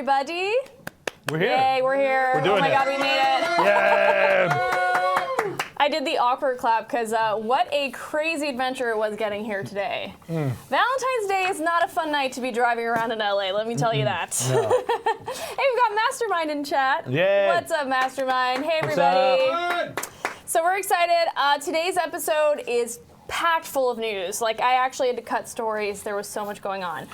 everybody. We're here. Yay, we're here. We're doing oh my it. God, we made it. Yeah. I did the awkward clap because what a crazy adventure it was getting here today. Valentine's Day is not a fun night to be driving around in LA, let me tell you that. No. Hey, we've got Mastermind in chat. Yeah. What's up, Mastermind? Hey, everybody. So we're excited. Today's episode is packed full of news. Like, I actually had to cut stories. There was so much going on.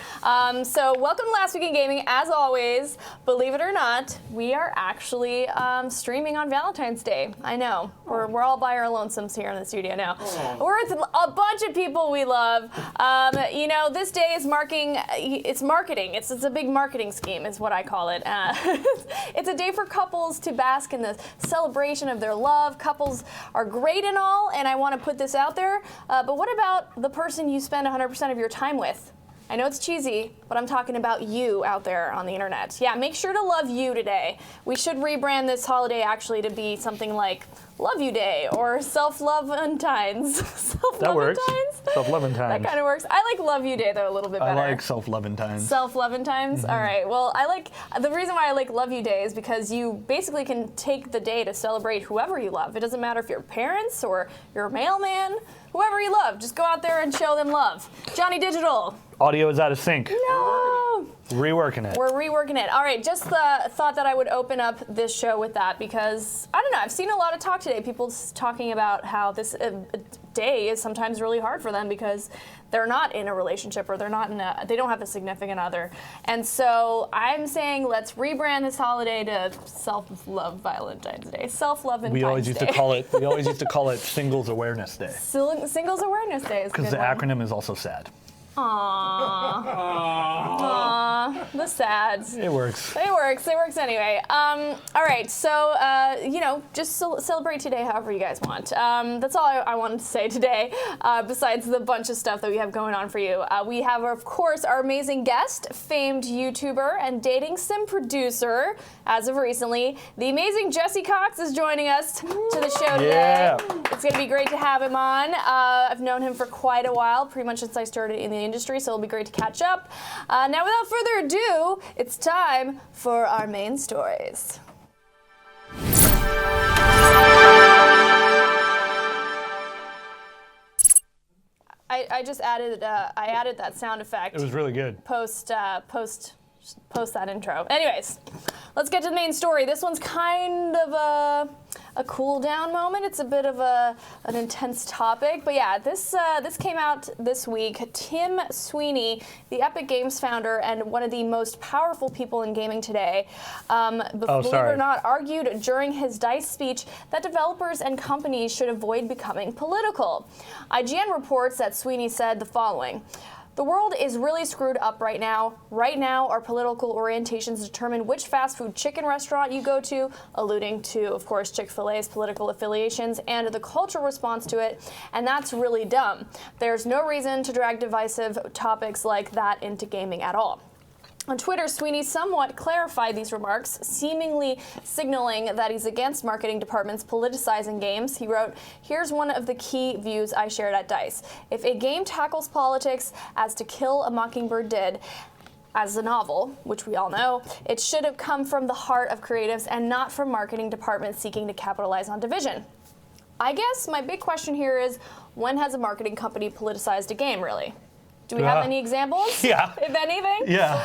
So welcome to Last Week in Gaming. As always, believe it or not, we are actually streaming on Valentine's Day. I know. We're all by our lonesomes here in the studio now. We're with a bunch of people we love. You know, this day is it's marketing. It's a big marketing scheme is what I call it. It's a day for couples to bask in the celebration of their love. Couples are great and all, and I want to put this out there. But what about the person you spend 100% of your time with? I know it's cheesy, but I'm talking about you out there on the internet. Yeah, make sure to love you today. We should rebrand this holiday actually to be something like Love You Day or Self-Love-Valentines. That works. Self-Love-Valentines. That kind of works. I like Love You Day though a little bit better. I like Self-Love-Valentines. Self-Love-Valentines? All right. Well, the reason why I like Love You Day is because you basically can take the day to celebrate whoever you love. It doesn't matter if you're parents or you're a mailman, whoever you love. Just go out there and show them love. Johnny Digital. Audio is out of sync. No. Reworking it. We're reworking it. All right, just thought that I would open up this show with that because, I don't know, I've seen a lot of talk today. People talking about how this day is sometimes really hard for them because they're not in a relationship or they don't have a significant other. And so I'm saying let's rebrand this holiday to Self-Love Valentine's Day. Self-Love-Valentine's Day. We always used to call it Singles Awareness Day. Singles Awareness Day is a good Because the one. acronym is also sad. Aww, the sads. It works. It works anyway. All right, so, you know, just celebrate today however you guys want. That's all I wanted to say today, besides the bunch of stuff that we have going on for you. We have, of course, our amazing guest, famed YouTuber and dating sim producer, as of recently. The amazing Jesse Cox is joining us to the show today. Yeah. It's going to be great to have him on. I've known him for quite a while, pretty much since I started in the industry, so it'll be great to catch up. Now, without further ado, it's time for our main stories. I just added that sound effect. It was really good. Post that intro. Anyways, let's get to the main story. This one's kind of a cool down moment. It's a bit of an intense topic, but yeah, this came out this week. Tim Sweeney, the Epic Games founder and one of the most powerful people in gaming today, believe it or not, argued during his DICE speech that developers and companies should avoid becoming political. IGN reports that Sweeney said the following: "The world is really screwed up right now. Right now, our political orientations determine which fast food chicken restaurant you go to," alluding to, of course, Chick-fil-A's political affiliations and the cultural response to it, and that's really dumb. There's no reason to drag divisive topics like that into gaming at all. On Twitter, Sweeney somewhat clarified these remarks, seemingly signaling that he's against marketing departments politicizing games. He wrote, "Here's one of the key views I shared at DICE. If a game tackles politics as To Kill a Mockingbird did, as a novel, which we all know, it should have come from the heart of creatives and not from marketing departments seeking to capitalize on division." I guess my big question here is, when has a marketing company politicized a game, really? Do we have any examples? Yeah. If anything? Yeah.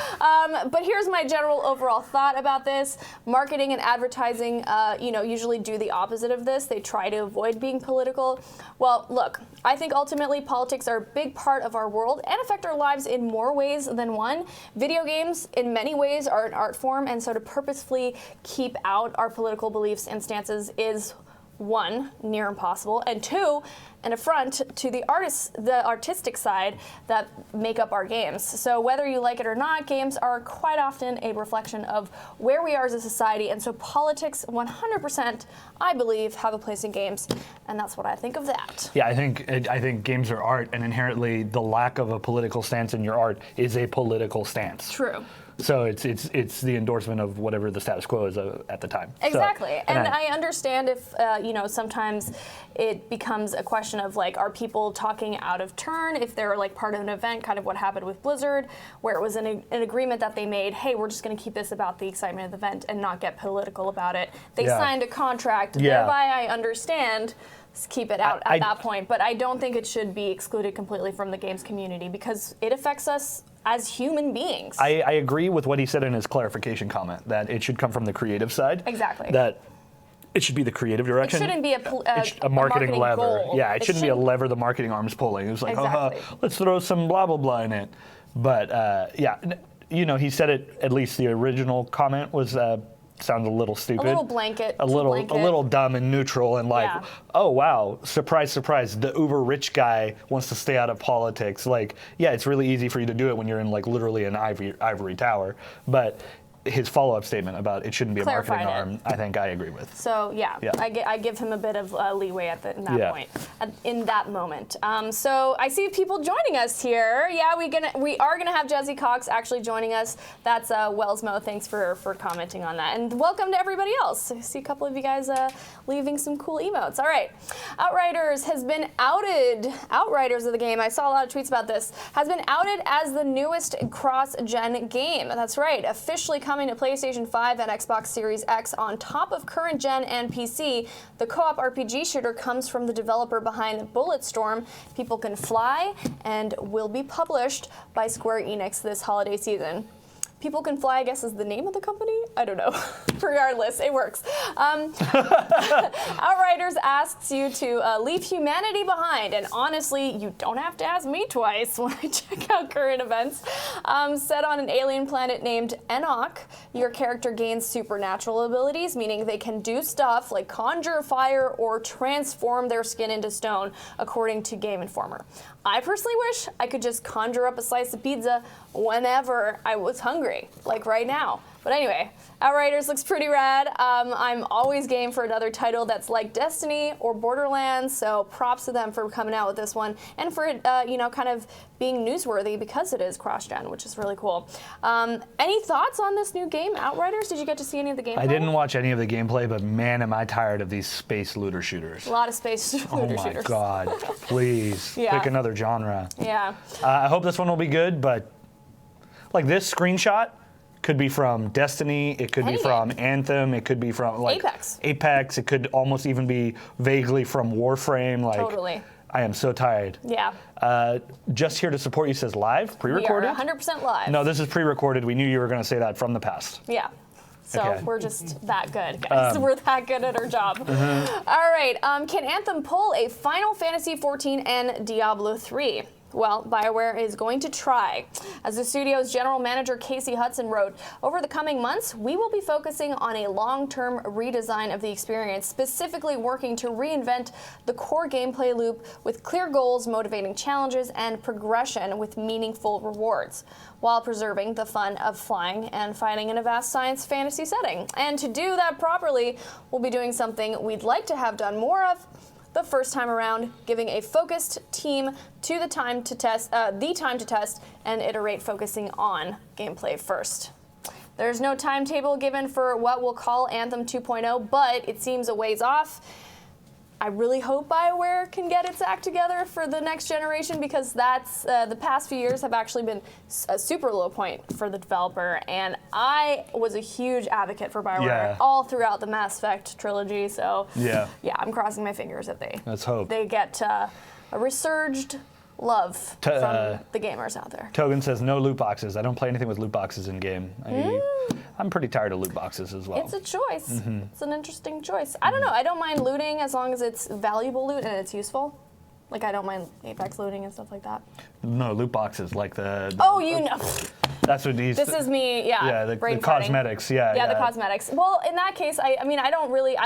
But here's my general overall thought about this. Marketing and advertising, usually do the opposite of this. They try to avoid being political. Well, look, I think ultimately politics are a big part of our world and affect our lives in more ways than one. Video games, in many ways, are an art form, and so to purposefully keep out our political beliefs and stances is, one, near impossible, and two, an affront to the artistic side that make up our games. So whether you like it or not, games are quite often a reflection of where we are as a society, and so politics 100%, I believe, have a place in games, and that's what I think of that. Yeah, I think games are art, and inherently the lack of a political stance in your art is a political stance. True. So it's the endorsement of whatever the status quo is at the time. Exactly. So, and I understand if, sometimes it becomes a question of like, are people talking out of turn if they're like part of an event, kind of what happened with Blizzard, where it was an agreement that they made, hey, we're just going to keep this about the excitement of the event and not get political about it. They signed a contract, thereby I understand keep it out at that point. But I don't think it should be excluded completely from the games community because it affects us as human beings. I agree with what he said in his clarification comment, that it should come from the creative side. Exactly. That it should be the creative direction. It shouldn't be a marketing lever. Goal. Yeah, it shouldn't be a lever the marketing arm's pulling. It was like, let's throw some blah, blah, blah in it. But he said it, at least the original comment was, sounds a little stupid. A little blanket. A little dumb and neutral and like, oh wow, surprise, surprise, the uber rich guy wants to stay out of politics. Like, yeah, it's really easy for you to do it when you're in like literally an ivory tower. But his follow-up statement about it shouldn't be a marketing arm, I think I agree with. So I give him a bit of leeway in that point, in that moment. So I see people joining us here. Yeah, we are gonna have Jesse Cox actually joining us. That's Wellsmo. Thanks for commenting on that, and welcome to everybody else. I see a couple of you guys leaving some cool emotes. All right, Outriders has been outed. Outriders of the game. I saw a lot of tweets about this. Has been outed as the newest cross-gen game. That's right, officially coming to PlayStation 5 and Xbox Series X on top of current gen and PC. The co-op RPG shooter comes from the developer behind Bulletstorm. People Can Fly and will be published by Square Enix this holiday season. People Can Fly, I guess, is the name of the company? I don't know. Regardless, it works. Outriders asks you to leave humanity behind, and honestly, you don't have to ask me twice when I check out current events. Set on an alien planet named Enoch, your character gains supernatural abilities, meaning they can do stuff like conjure fire or transform their skin into stone, according to Game Informer. I personally wish I could just conjure up a slice of pizza whenever I was hungry, like right now. But anyway, Outriders looks pretty rad. I'm always game for another title that's like Destiny or Borderlands, so props to them for coming out with this one and for it, kind of being newsworthy because it is cross-gen, which is really cool. Any thoughts on this new game, Outriders? Did you get to see any of the gameplay? I didn't watch any of the gameplay, but man, am I tired of these space looter shooters. A lot of space looter shooters. Oh my God, please, pick another genre. Yeah. I hope this one will be good, but like this screenshot could be from Destiny, it could be from Anthem, it could be from like Apex, it could almost even be vaguely from Warframe. Like, totally. I am so tired. Yeah. Just here to support you says live, pre-recorded? We are 100% live. No, this is pre-recorded. We knew you were going to say that from the past. Yeah. So we're just that good, guys. We're that good at our job. All right. Can Anthem pull a Final Fantasy XIV and Diablo 3? Well, BioWare is going to try. As the studio's general manager, Casey Hudson, wrote, over the coming months, we will be focusing on a long-term redesign of the experience, specifically working to reinvent the core gameplay loop with clear goals, motivating challenges, and progression with meaningful rewards, while preserving the fun of flying and fighting in a vast science fantasy setting. And to do that properly, we'll be doing something we'd like to have done more of the first time around, giving a focused team to the time to test and iterate, focusing on gameplay first. There's no timetable given for what we'll call Anthem 2.0, but it seems a ways off. I really hope BioWare can get its act together for the next generation, because that's the past few years have actually been a super low point for the developer, and I was a huge advocate for BioWare all throughout the Mass Effect trilogy. So yeah, I'm crossing my fingers that they get a resurged love from the gamers out there. Togan says no loot boxes. I don't play anything with loot boxes in game. I'm pretty tired of loot boxes as well. It's a choice. It's an interesting choice. I don't know. I don't mind looting as long as it's valuable loot and it's useful. Like, I don't mind Apex looting and stuff like that. No, loot boxes, like the oh, you know. That's what these. This is me, yeah. The cosmetics, yeah. The cosmetics. Well, in that case, I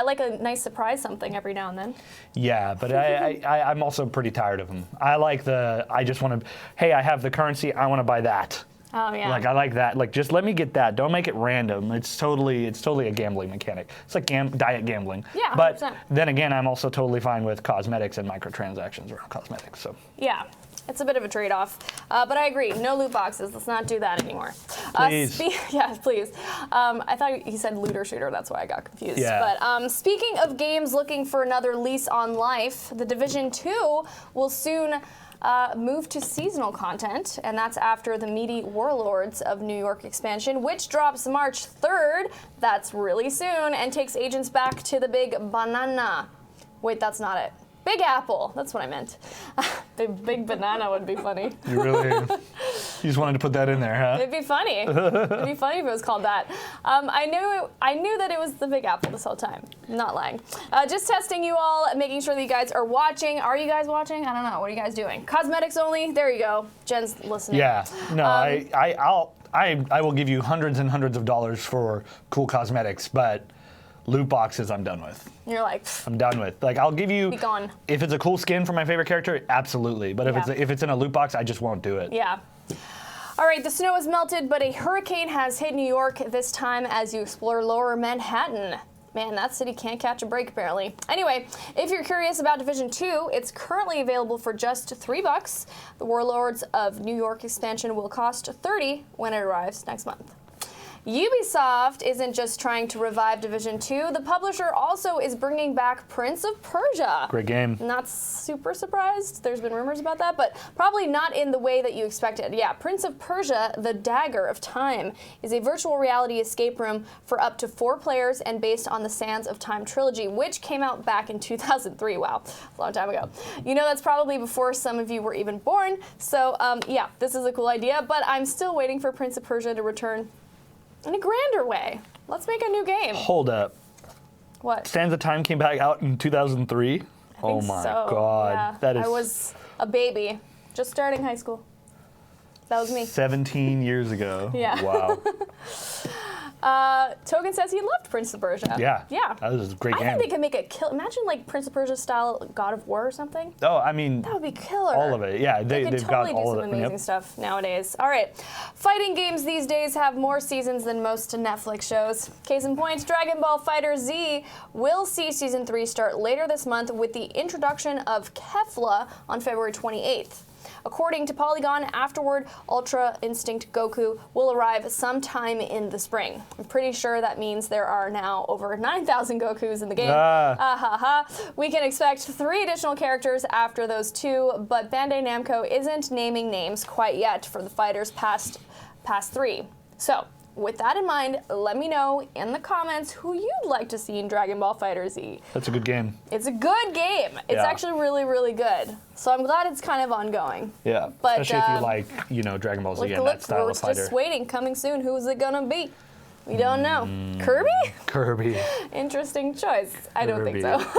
like a nice surprise something every now and then. Yeah, but I'm also pretty tired of them. I just want to, hey, I have the currency, I want to buy that. Oh yeah. Like, I like that. Like, just let me get that. Don't make it random. It's totally a gambling mechanic. It's like diet gambling. Yeah, 100%. But then again, I'm also totally fine with cosmetics and microtransactions around cosmetics. So yeah. It's a bit of a trade-off, but I agree. No loot boxes. Let's not do that anymore. Please. Yes, please. I thought he said looter shooter. That's why I got confused. Yeah. But speaking of games looking for another lease on life, The Division 2 will soon move to seasonal content, and that's after the meaty Warlords of New York expansion, which drops March 3rd. That's really soon, and takes agents back to the big banana. Wait, that's not it. Big Apple. That's what I meant. The big banana would be funny. You just wanted to put that in there, huh? It'd be funny. It'd be funny if it was called that. I knew that it was the Big Apple this whole time. I'm not lying. Just testing you all, making sure that you guys are watching. Are you guys watching? I don't know. What are you guys doing? Cosmetics only. There you go. Jen's listening. Yeah. No, I will give you hundreds and hundreds of dollars for cool cosmetics, but loot boxes I'm done with. You're like, I'm done with. Like, I'll give you, be gone. If it's a cool skin for my favorite character, absolutely. But if it's in a loot box, I just won't do it. Yeah. All right, the snow has melted, but a hurricane has hit New York this time as you explore lower Manhattan. Man, that city can't catch a break, apparently. Anyway, if you're curious about Division 2, it's currently available for just $3. The Warlords of New York expansion will cost $30 when it arrives next month. Ubisoft isn't just trying to revive Division 2. The publisher also is bringing back Prince of Persia. Great game. Not super surprised. There's been rumors about that, but probably not in the way that you expected. Yeah, Prince of Persia, the Dagger of Time, is a virtual reality escape room for up to 4 players and based on the Sands of Time trilogy, which came out back in 2003. Wow, a long time ago. You know, that's probably before some of you were even born. So, yeah, this is a cool idea, but I'm still waiting for Prince of Persia to return in a grander way. Let's make a new game. Hold up. What? Sands of Time came back out in 2003? Oh my God. Yeah. That is I was a baby, just starting high school. That was me. 17 years ago. Yeah. Wow. Token says he loved Prince of Persia. Yeah. Yeah. That was a great game. I think they could make a kill. Imagine like Prince of Persia style God of War or something. Oh, I mean, That would be killer. all of it. Yeah, They could they've totally got all do of some it. amazing Yep. stuff nowadays. All right. Fighting games these days have more seasons than most Netflix shows. Case in point, Dragonball Fighter Z will see Season 3 start later this month with the introduction of Kefla on February 28th. According to Polygon, afterward, Ultra Instinct Goku will arrive sometime in the spring. I'm pretty sure that means there are now over 9,000 Gokus in the game. We can expect 3 additional characters after those 2, but Bandai Namco isn't naming names quite yet for the fighters past 3. So, with that in mind, let me know in the comments who you'd like to see in Dragon Ball Fighter Z. That's a good game. It's a good game. It's actually really, really good. So I'm glad it's kind of ongoing. Yeah, But, especially if you like, Dragon Ball Z and that style we're of fighter. just waiting. Coming soon. Who is it gonna be? We don't know. Kirby? Kirby. Interesting choice. I don't think so. Kirby.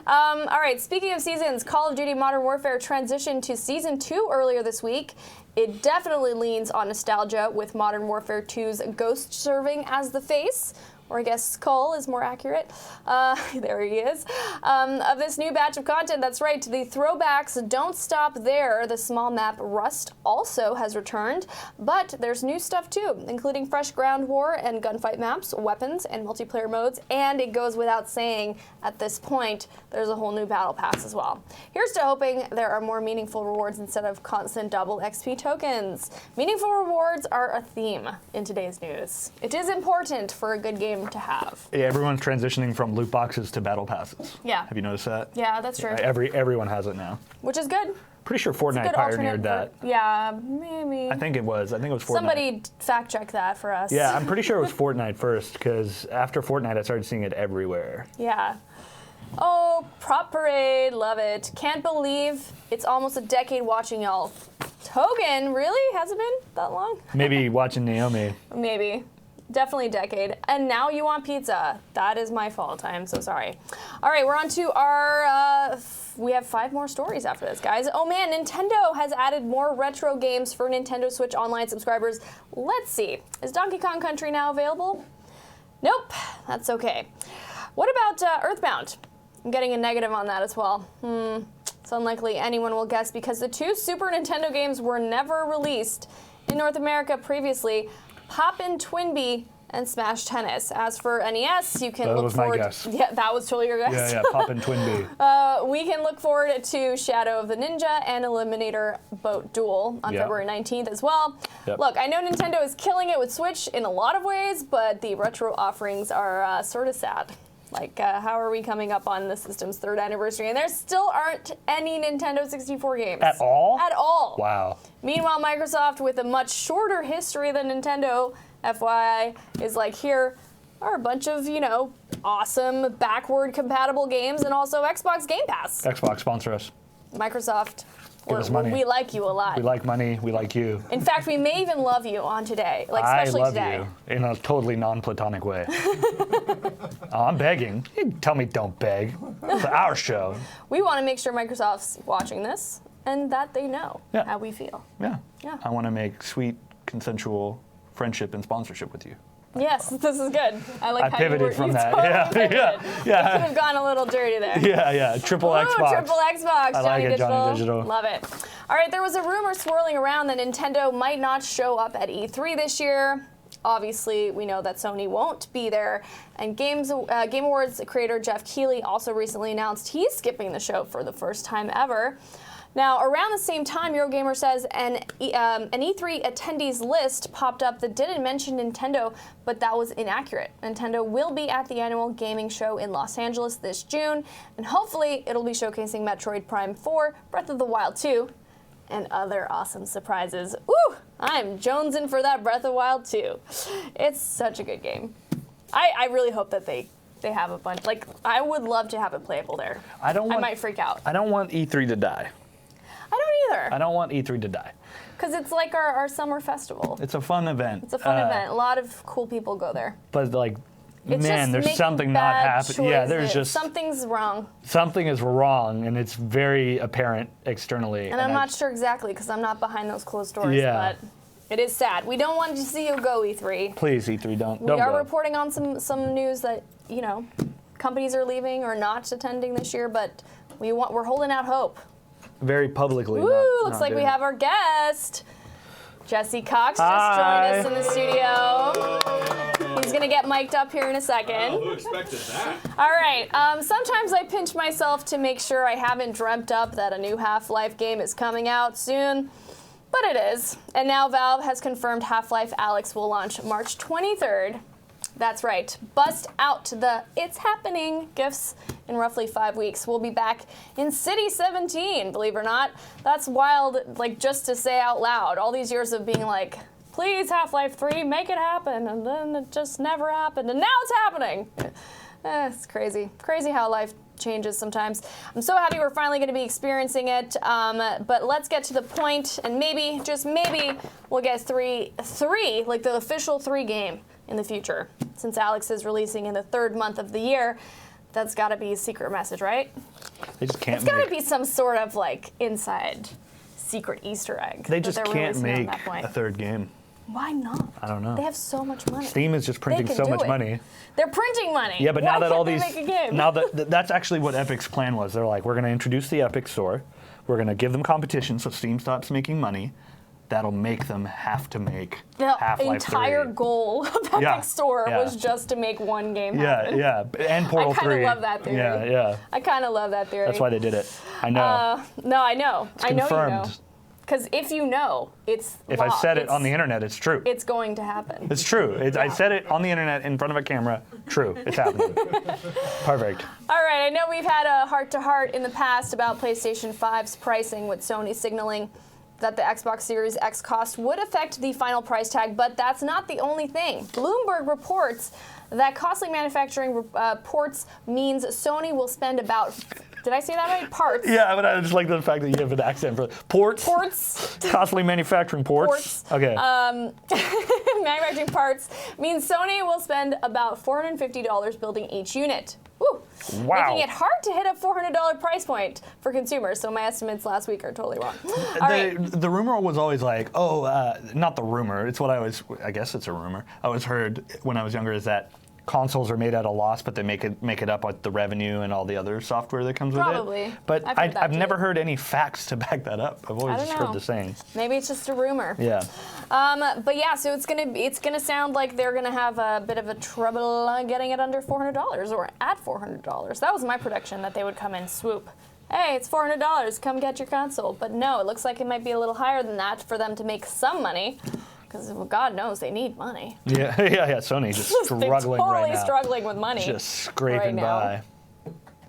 All right, speaking of seasons, Call of Duty Modern Warfare transitioned to Season 2 earlier this week. It definitely leans on nostalgia, with Modern Warfare 2's Ghost serving as the face. Or I guess Skull is more accurate. There he is. Of this new batch of content, that's right, the throwbacks don't stop there. The small map Rust also has returned, but there's new stuff too, including fresh ground war and gunfight maps, weapons, and multiplayer modes, and it goes without saying, at this point, there's a whole new battle pass as well. Here's to hoping there are more meaningful rewards instead of constant double XP tokens. Meaningful rewards are a theme in today's news. It is important for a good game to have. Yeah, everyone's transitioning from loot boxes to battle passes. Yeah. Have you noticed that? Yeah, that's true. Everyone has it now. Which is good. Pretty sure It's a Fortnite good pioneered that. Yeah, maybe. I think it was Fortnite. Somebody fact check that for us. Yeah, I'm pretty sure it was Fortnite first, because after Fortnite, I started seeing it everywhere. Yeah. Oh, Prop Parade, love it. Can't believe it's almost a decade watching y'all. Token, really? Has it been that long? Maybe watching Naomi. Maybe. Definitely a decade. And now you want pizza. That is my fault. I am so sorry. All right, we're on to our... we have 5 more stories after this, guys. Oh man, Nintendo has added more retro games for Nintendo Switch Online subscribers. Let's see. Is Donkey Kong Country now available? Nope. That's okay. What about Earthbound? I'm getting a negative on that as well. It's unlikely anyone will guess because the 2 Super Nintendo games were never released in North America previously. Poppin' Twinbee and Smash Tennis. As for NES, you can That look was my forward. guess. Yeah, that was totally your guess. Yeah, Pop and Twin B. We can look forward to Shadow of the Ninja and Eliminator Boat Duel on Yep. February 19th as well. Yep. Look, I know Nintendo is killing it with Switch in a lot of ways, but the retro offerings are sort of sad. Like, how are we coming up on the system's 3rd anniversary and there still aren't any Nintendo 64 games? At all? At all. Wow. Meanwhile, Microsoft, with a much shorter history than Nintendo, FYI, is like, here are a bunch of, you know, awesome backward compatible games and also Xbox Game Pass. Xbox, sponsor us. Microsoft, Give us money. we like you a lot. We like money. We like you. In fact, we may even love you on today, like especially I love today. you in a totally non-platonic way. Oh, I'm begging. You tell me don't beg. It's our show. We want to make sure Microsoft's watching this and that they know Yeah. how we feel. Yeah. Yeah. I want to make sweet, consensual friendship and sponsorship with you. Yes, this is good. I like I how pivoted you were, from you that. Totally Yeah, pivoted. yeah. You could have gone a little dirty there. Yeah. Triple Ooh, Xbox. Triple Xbox, I like Johnny it, Digital. Johnny Digital. Love it. All right, there was a rumor swirling around that Nintendo might not show up at E3 this year. Obviously, we know that Sony won't be there. And Game Awards creator Jeff Keighley also recently announced he's skipping the show for the first time ever. Now, around the same time, Eurogamer says an E3 attendees list popped up that didn't mention Nintendo, but that was inaccurate. Nintendo will be at the annual gaming show in Los Angeles this June, and hopefully it'll be showcasing Metroid Prime 4, Breath of the Wild 2, and other awesome surprises. Woo! I'm jonesing for that Breath of the Wild 2. It's such a good game. I really hope that they have a bunch. Like, I would love to have it playable there. I might freak out. I don't want E3 to die. I don't either. I don't want E3 to die. Because it's like our summer festival. It's a fun event. It's a fun event. A lot of cool people go there. But like, It's man, just there's making something not bad happening. Yeah, there's choices. just something's wrong. something is wrong, and it's very apparent externally. And I'm not sure exactly because I'm not behind those closed doors. Yeah. But it is sad. We don't want to see you go, E3. Please, E3, don't We are go. reporting on some news that, you know, companies are leaving or not attending this year, but we're holding out hope. Very publicly. Woo! not Looks like we doing have our guest. Jesse Cox just Hi. joined us in the studio. He's gonna get mic'd up here in a second. Who expected that? All right. Sometimes I pinch myself to make sure I haven't dreamt up that a new Half-Life game is coming out soon, but it is. And now Valve has confirmed Half-Life Alyx will launch March 23rd. That's right. Bust out the "It's happening" gifs in roughly 5 weeks. We'll be back in City 17, believe it or not. That's wild, like, just to say out loud. All these years of being like, please, Half-Life 3, make it happen. And then it just never happened. And now it's happening. It's crazy. Crazy how life changes sometimes. I'm so happy we're finally going to be experiencing it. But let's get to the point, and maybe, just maybe, we'll get three, like the official 3 game in the future. Since Alyx is releasing in the 3rd month of the year, that's got to be a secret message, right? They just can't It's got to be some sort of like inside secret Easter egg. They that just they're can't releasing at make that point. a 3rd game. Why not? I don't know. They have so much money. Steam is just printing can so do much it. money. They're printing money. Yeah, but Why now that can't all they these, make a game? now that's actually what Epic's plan was. They're like, we're going to introduce the Epic Store. We're going to give them competition so Steam stops making money. That'll make them have to make the Half-Life entire 3. goal of Epic Yeah, Store yeah. was just to make one game happen. Yeah, and Portal I kind 3. of love that theory. Yeah. I kind of love that theory. That's why they did it. I know. No, I know. I know you know. confirmed. Because if you know, it's If law. I said it on the internet, it's true. It's going to happen. It's true. I said it on the internet in front of a camera. True. It's happening. Perfect. All right, I know we've had a heart-to-heart in the past about PlayStation 5's pricing, with Sony signaling that the Xbox Series X cost would affect the final price tag, but that's not the only thing. Bloomberg reports that costly manufacturing ports means Sony will spend about, did I say that right? Parts. Yeah, but I just like the fact that you have an accent for ports. Ports. Costly manufacturing ports. Ports. Okay. Manufacturing parts means Sony will spend about $450 building each unit. Woo. Wow. Making it hard to hit a $400 price point for consumers, so my estimates last week are totally wrong. All right. The rumor was always like, not the rumor. It's what I guess it's a rumor. I always heard when I was younger is that consoles are made at a loss, but they make it up with the revenue and all the other software that comes with it. Probably. But I've too. never heard any facts to back that up. I've always I don't just know. heard the saying. Maybe it's just a rumor. Yeah. But yeah, so it's gonna sound like they're gonna have a bit of a trouble getting it under $400 or at $400. That was my prediction, that they would come in swoop. Hey, it's $400, come get your console. But no, it looks like it might be a little higher than that for them to make some money. Because God knows they need money. Yeah, Sony just struggling They're totally right now. struggling with money. Just scraping by.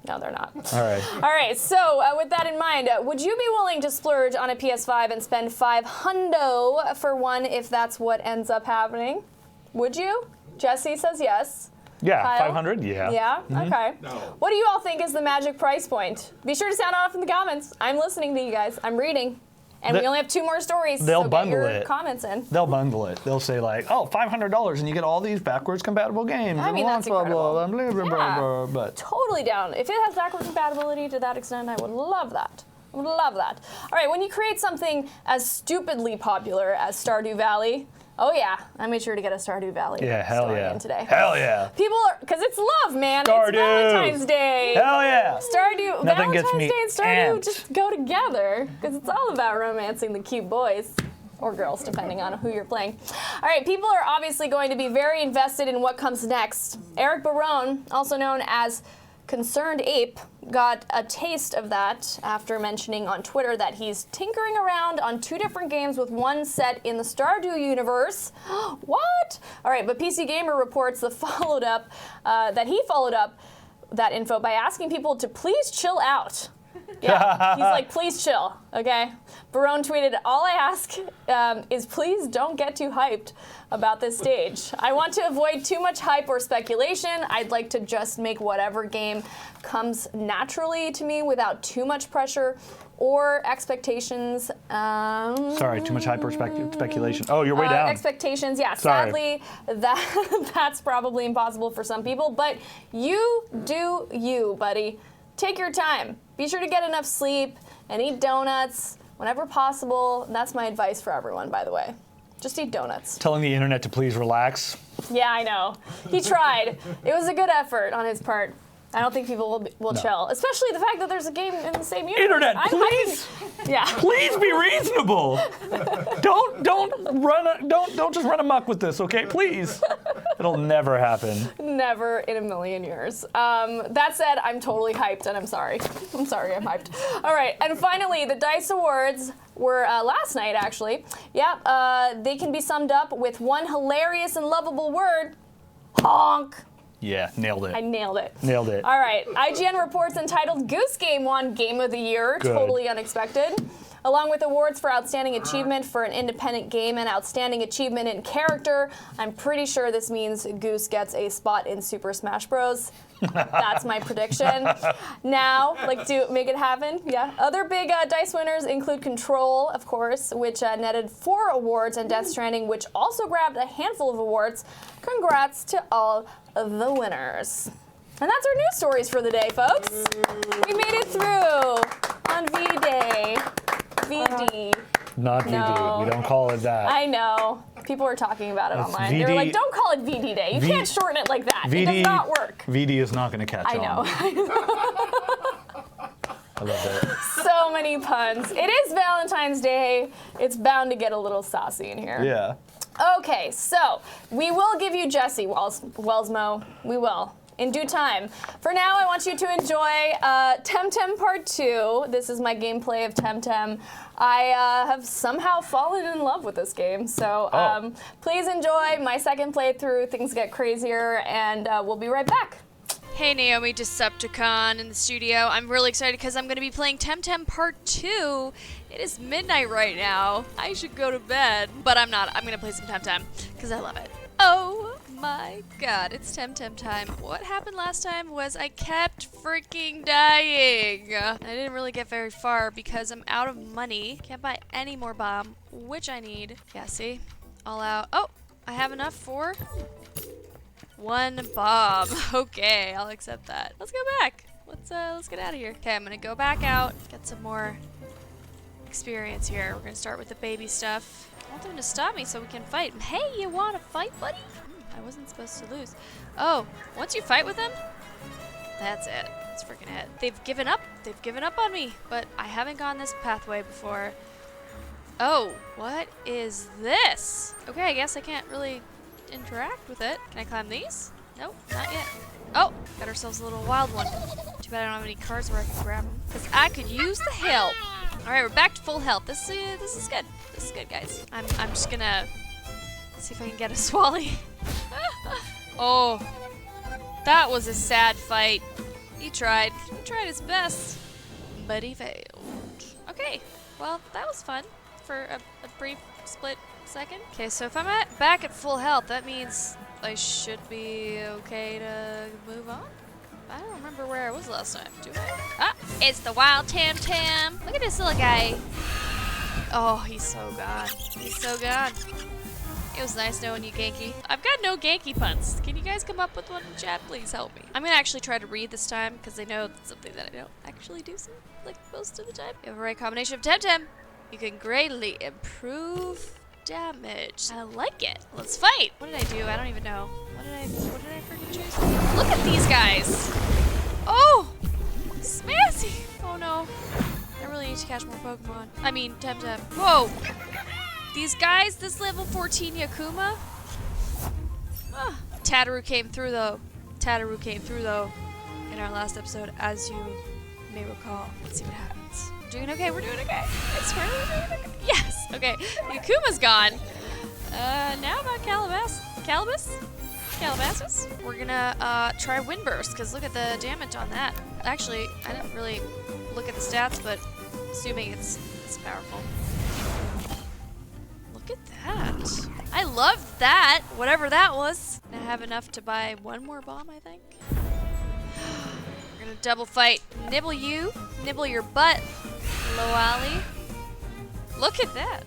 No, they're not. All right. All right, so with that in mind, would you be willing to splurge on a PS5 and spend $500 for one if that's what ends up happening? Would you? Jesse says yes. Yeah, Kyle? 500, yeah. Yeah? Okay. No. What do you all think is the magic price point? Be sure to sound off in the comments. I'm listening to you guys. I'm reading. And we only have 2 more stories, they'll so bundle get your it. comments in. They'll bundle it. They'll say like, oh, $500 and you get all these backwards compatible games. I mean, and that's blah, blah, incredible. blah, blah, Yeah. blah, blah, but Totally down. If it has backward compatibility to that extent, I would love that. I would love that. All right, when you create something as stupidly popular as Stardew Valley, oh yeah, I made sure to get a Stardew Valley story in today. Hell yeah. People are, because it's love, man. Stardew. It's Valentine's Day. Hell yeah. Stardew, Nothing gets Valentine's me Day and Stardew amped. just go together because it's all about romancing the cute boys. Or girls, depending on who you're playing. All right, people are obviously going to be very invested in what comes next. Eric Barone, also known as Concerned Ape, got a taste of that after mentioning on Twitter that he's tinkering around on 2 different games with one set in the Stardew universe. What? All right, but PC Gamer reports that he followed up that info by asking people to please chill out. Yeah, he's like, please chill, okay? Barone tweeted, all I ask is please don't get too hyped about this stage. I want to avoid too much hype or speculation. I'd like to just make whatever game comes naturally to me without too much pressure or expectations. Sorry, too much hyper speculation. Oh, you're way down. Expectations, yeah. Sorry. Sadly, that's probably impossible for some people, but you do you, buddy. Take your time. Be sure to get enough sleep and eat donuts whenever possible. That's my advice for everyone, by the way. Just eat donuts. Telling the internet to please relax. Yeah, I know. He tried. It was a good effort on his part. I don't think people will chill, especially the fact that there's a game in the same universe. Internet, please, Yeah. please be reasonable. don't just run amok with this, okay? Please. It'll never happen. Never in a million years. That said, I'm totally hyped, and I'm sorry. I'm sorry, I'm hyped. All right, and finally, the DICE Awards were last night, actually. Yeah, they can be summed up with one hilarious and lovable word: honk. Yeah, nailed it. I nailed it. Nailed it. All right, IGN reports Entitled Goose Game won Game of the Year, Good. totally unexpected. Along with awards for Outstanding Achievement for an Independent Game and Outstanding Achievement in Character. I'm pretty sure this means Goose gets a spot in Super Smash Bros. That's my prediction. Now, make it happen. Yeah. Other big DICE winners include Control, of course, which netted 4 awards, and Death Stranding, which also grabbed a handful of awards. Congrats to all of the winners. And that's our news stories for the day, folks. We made it through on V-Day. VD. Not VD. No. We don't call it that. I know. People were talking about it That's online. They were VD. like, don't call it VD Day. You can't shorten it like that. VD, It does not work. VD is not going to catch I know. on. I love it. So many puns. It is Valentine's Day. It's bound to get a little saucy in here. Yeah. Okay, so we will give you Jesse Wellsmo. We will. In due time. For now, I want you to enjoy Temtem Part 2. This is my gameplay of Temtem. I have somehow fallen in love with this game, so please enjoy my second playthrough. Things get crazier, and we'll be right back. Hey Naomi, Decepticon in the studio. I'm really excited because I'm going to be playing Temtem Part 2. It is midnight right now. I should go to bed, but I'm not. I'm going to play some Temtem because I love it. Oh my god, it's Temtem time. What happened last time was I kept freaking dying. I didn't really get very far because I'm out of money. Can't buy any more bomb, which I need. Yeah, see? All out. Oh, I have enough for 1 bomb. Okay, I'll accept that. Let's go back. Let's get out of here. Okay, I'm gonna go back out, get some more experience here. We're gonna start with the baby stuff. I want them to stop me so we can fight. Hey, you wanna fight, buddy? I wasn't supposed to lose. Oh, once you fight with them, that's it. That's freaking it. They've given up. They've given up on me, but I haven't gone this pathway before. Oh, what is this? Okay, I guess I can't really interact with it. Can I climb these? Nope, not yet. Oh, got ourselves a little wild one. Too bad I don't have any cards where I can grab them, because I could use the help. All right, we're back to full health. This is good. This is good, guys. I'm just gonna see if I can get a Swally. Oh, that was a sad fight. He tried his best, but he failed. Okay, well, that was fun for a brief split second. Okay, so if I'm back at full health, that means I should be okay to move on. I don't remember where I was last time, do I? Ah, it's the wild Tam Tam. Look at this little guy. Oh, he's so gone. He's so gone. It was nice knowing you, Genki. I've got no Genki puns. Can you guys come up with one in chat? Please help me. I'm gonna actually try to read this time because I know it's something that I don't actually do like most of the time. If you have a right combination of Temtem, you can greatly improve damage. I like it. Let's fight. What did I do? I don't even know. What did I freaking choose? Look at these guys. Oh, Smassy. Oh no. I really need to catch more Pokemon. I mean, Temtem. Whoa. These guys, this level 14 Yakuma. Tataru came through though. Tataru came through though in our last episode, as you may recall. Let's see what happens. We're doing okay. We're doing okay. I swear we're doing okay. Yes. Okay. Yakuma's gone. Now about Calabasas. We're gonna try Windburst because look at the damage on that. Actually, I didn't really look at the stats, but assuming it's powerful. Look at that. I love that. Whatever that was. I have enough to buy one more bomb, I think. We're gonna double fight. Nibble you. Nibble your butt, Loali. Look at that.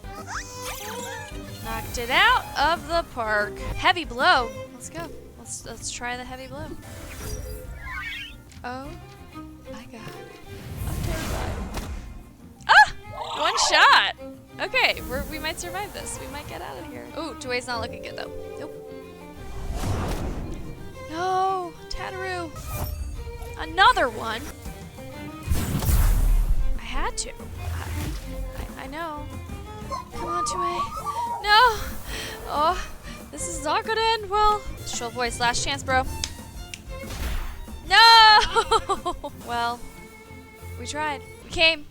Knocked it out of the park. Heavy blow. Let's go. Let's try the heavy blow. Oh my god. I'm terrified. Ah! One shot. Okay, we might survive this. We might get out of here. Ooh, Toei's not looking good though. Nope. No, Tataru. Another one. I had to. I know. Come on, Toei. No. Oh, this is not gonna end well. Shrill voice, last chance, bro. No. Well, we tried. We came.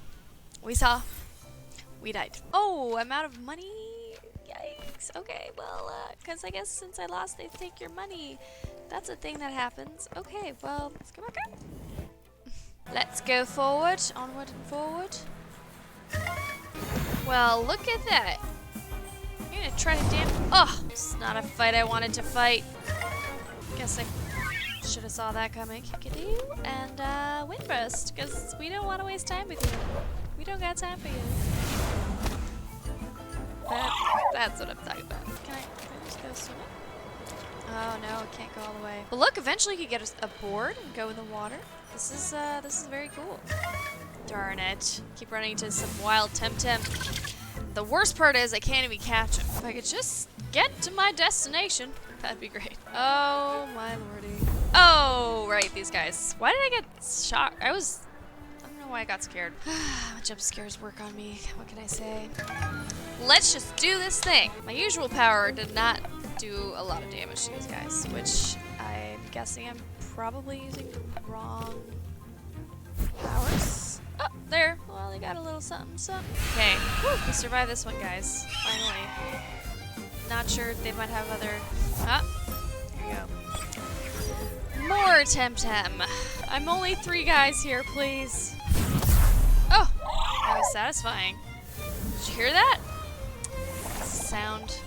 We saw. We died. Oh, I'm out of money. Yikes. Okay, well, because I guess since I lost, they take your money. That's a thing that happens. Okay, well, let's go back up. Let's go forward. Onward and forward. Well, look at that. You're gonna try to Oh, it's not a fight I wanted to fight. Guess I should have saw that coming. Kickadoo and Windburst, because we don't want to waste time with you. We don't got time for you. That's what I'm talking about. Can I just go swimming? Oh no, it can't go all the way. But look, eventually you can get a board and go in the water. This is very cool. Darn it. Keep running into some wild Temtem. The worst part is I can't even catch him. If I could just get to my destination, that'd be great. Oh my lordy. Oh, right, these guys. Why did I get shocked? I don't know why I got scared. Jump scares work on me. What can I say? Let's just do this thing. My usual power did not do a lot of damage to these guys, which I'm guessing I'm probably using the wrong powers. Oh, there. Well, they got a little something. Okay, we survived this one, guys. Finally. Not sure they might have other... Ah, there you go. More Temtem. I'm only 3 guys here, please. Oh, that was satisfying. Did you hear that? That's the sound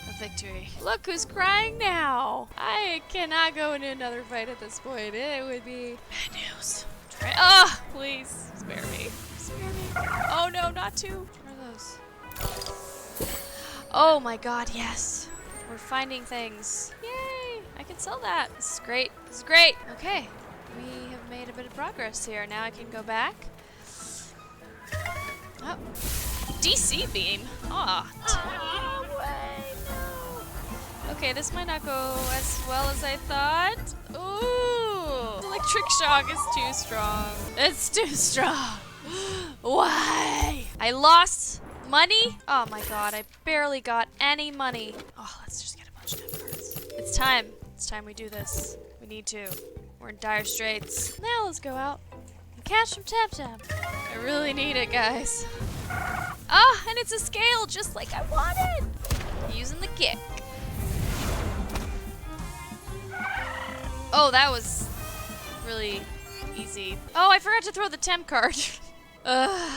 of victory. Look who's crying now. I cannot go into another fight at this point. It would be bad news. Ah, please spare me. Spare me. Oh no, not 2. What are those? Oh my god, yes. We're finding things. Yay! I can sell that. This is great. This is great. Okay. We have made a bit of progress here. Now I can go back. Oh. DC beam. Aw. No way, no. Okay, this might not go as well as I thought. Ooh, electric shock is too strong. It's too strong. Why? I lost money? Oh my god, I barely got any money. Oh, let's just get a bunch of temp cards. It's time. It's time we do this. We need to. We're in dire straits. Now let's go out and catch some temp. I really need it, guys. Ah, and it's a scale just like I wanted. Using the kick. Oh, that was really easy. Oh, I forgot to throw the temp card. Alright,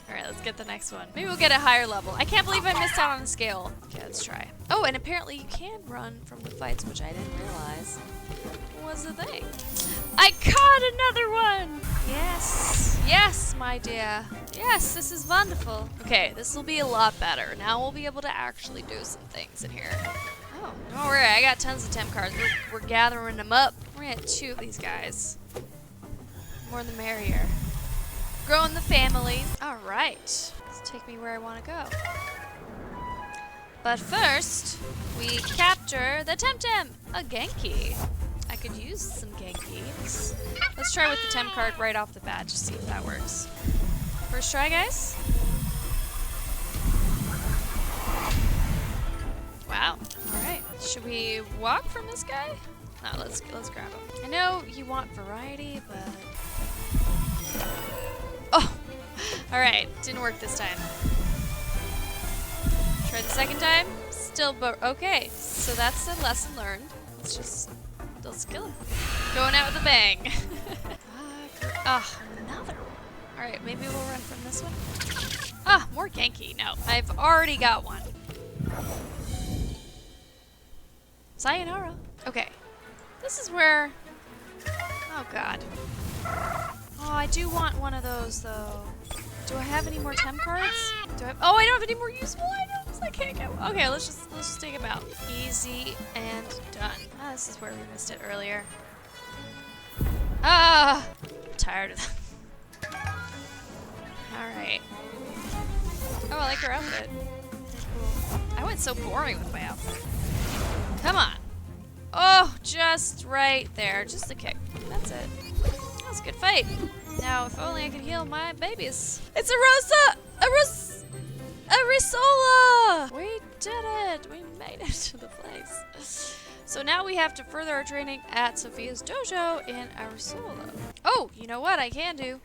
let's get the next one. Maybe we'll get a higher level. I can't believe I missed out on the scale. Okay, let's try. Oh, and apparently you can run from the fights, which I didn't realize was a thing. I caught another one! Yes. Yes, my dear. Yes, this is wonderful. Okay, this will be a lot better. Now we'll be able to actually do some things in here. Oh, don't worry, I got tons of temp cards. We're gathering them up. We're gonna get 2 of these guys. More the merrier. Growing the family. Alright. Let's take me where I want to go. But first, we capture the Temtem, a Genki. I could use some Genkis. Let's try with the temp card right off the bat, just see if that works. First try, guys. Wow. Alright. Should we walk from this guy? No, let's grab him. I know you want variety, but... Oh! Alright, didn't work this time. Try the second time. Still, but okay. So that's a lesson learned. Let's kill him. Going out with a bang. Another one. Alright, maybe we'll run from this one. Ah, more Genki. No, I've already got one. Sayonara. Okay. This is where... Oh, God. Oh, I do want one of those, though. Do I have any more temp cards? Oh, I don't have any more useful items. I can't get one. Okay, let's just take them out. Easy and done. Ah, this is where we missed it earlier. Ah, I'm tired of them. All right. Oh, I like her outfit. Cool. I went so boring with my outfit. Come on. Oh, just right there. Just a kick. That's it. That was a good fight. Now, if only I could heal my babies. It's a Rosa! A Risola! We did it! We made it to the place. So now we have to further our training at Sophia's dojo in Arisola. Oh, you know what I can do?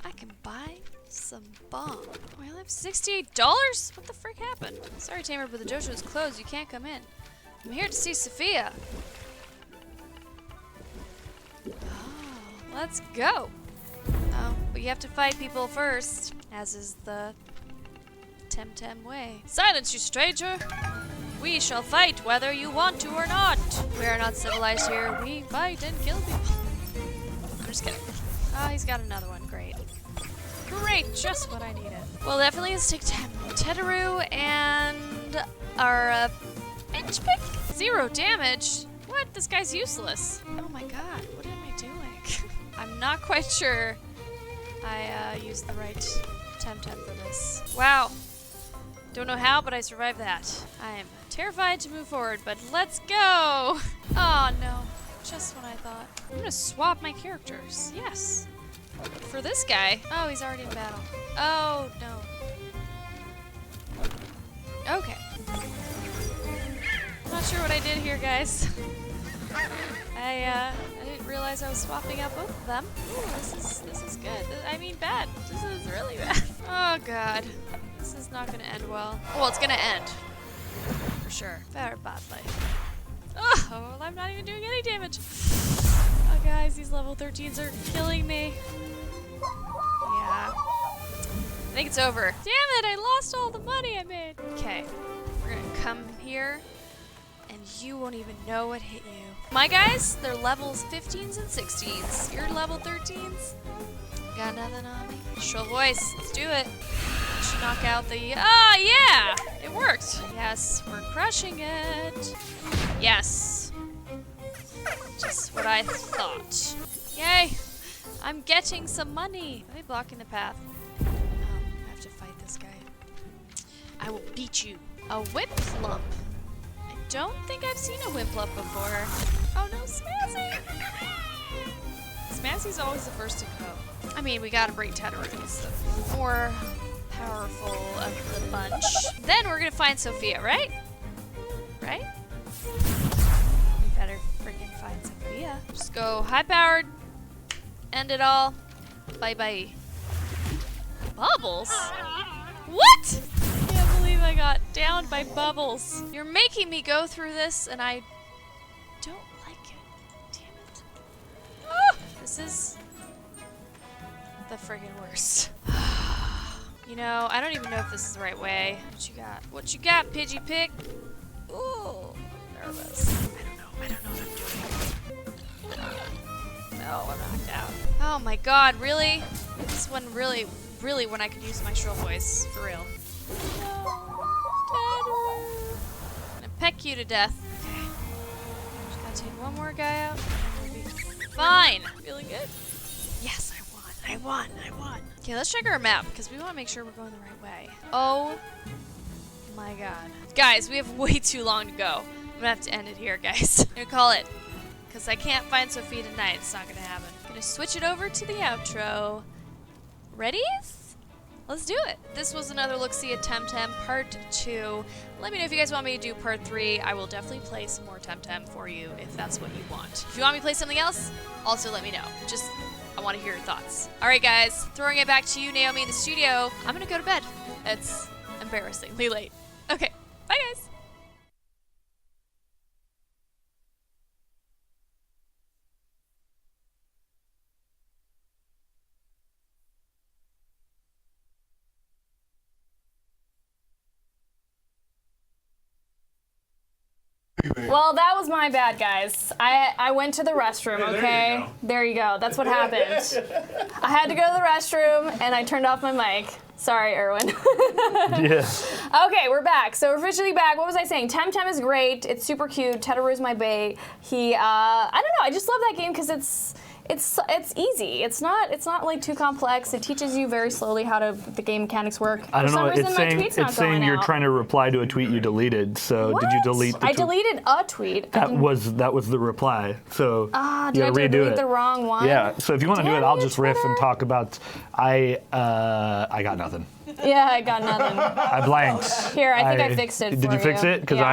I can buy some bomb. Oh, I only have $68? What the frick happened? Sorry, Tamer, but the dojo is closed. You can't come in. I'm here to see Sophia. Oh, let's go. Oh, but you have to fight people first, as is the Temtem way. Silence, you stranger! We shall fight whether you want to or not. We are not civilized here. We fight and kill people. I'm just kidding. Oh, he's got another one. Great. Great, just what I needed. Well, definitely let's take Teteru and our bench pick. 0 damage? What? This guy's useless. Oh my god, what am I doing? I'm not quite sure I used the right Temtem for this. Wow. Don't know how, but I survived that. I am terrified to move forward, but let's go! Oh no, just when I thought. I'm gonna swap my characters. Yes. For this guy. Oh, he's already in battle. Oh no. Okay. I'm not sure what I did here, guys. I didn't realize I was swapping out both of them. Ooh, this is good. I mean, bad. This is really bad. Oh god. This is not gonna end well. Well, it's gonna end. For sure. Very badly. Oh, I'm not even doing any damage. Oh, guys, these level 13s are killing me. Yeah. I think it's over. Damn it, I lost all the money I made. Okay. We're gonna come here, and you won't even know what hit you. My guys, they're levels 15s and 16s. You're level 13s. Got nothing on me. Shrill voice. Let's do it. Should knock out the... Ah, yeah! It worked. Yes, we're crushing it. Yes. Just what I thought. Yay! I'm getting some money. Are they blocking the path? I have to fight this guy. I will beat you. A whip lump. don't think I've seen a Wimplup before. Oh no, Smassy! Smassy's always the first to go. I mean, we gotta bring Teteru. He's the more powerful of the bunch. Then we're gonna find Sophia, right? Right? We better freaking find Sophia. Just go high-powered. End it all. Bye-bye. Bubbles? What? I can't believe I got downed by Bubbles. You're making me go through this, and I don't like it. Damn it. Ah, this is the friggin' worst. You know, I don't even know if this is the right way. What you got? What you got, Pidgey Pig? Ooh, nervous. I don't know what I'm doing. No, I'm knocked out. Oh my god, really? This one really when I could use my shrill voice, for real. No, Teteru. I'm gonna peck you to death. Okay. Just gotta take one more guy out. And we'll be fine. Feeling good? Yes, I won. Okay, let's check our map, because we want to make sure we're going the right way. Oh my god. Guys, we have way too long to go. I'm gonna have to end it here, guys. I'm gonna call it. Because I can't find Sophia tonight. It's not gonna happen. I'm gonna switch it over to the outro. Ready? Let's do it. This was another look-see at Temtem Part 2. Let me know if you guys want me to do Part 3. I will definitely play some more Temtem for you if that's what you want. If you want me to play something else, also let me know. Just, I want to hear your thoughts. Alright guys, throwing it back to you, Naomi, in the studio. I'm gonna go to bed. It's embarrassingly late. Okay, bye guys. Well, that was my bad, guys. I went to the restroom, okay? There you go. That's what happened. I had to go to the restroom, and I turned off my mic. Sorry, Erwin. Yeah. Okay, we're back. So we're officially back. What was I saying? Temtem is great. It's super cute. Teteru's my bae. I don't know. I just love that game because it's easy. It's not like too complex. It teaches you very slowly how the game mechanics work. I don't know. For some reason, It's saying you're trying to reply to a tweet you deleted. So What? did you delete the tweet? I deleted a tweet. That was the reply. So did I you gotta redo delete it. the wrong one? Yeah. So if you want to do it, Damn I'll you, just riff and Twitter. talk about. I got nothing. Yeah, I got nothing. I blanked. Here, I think I fixed it Did for you fix it? Because Yeah.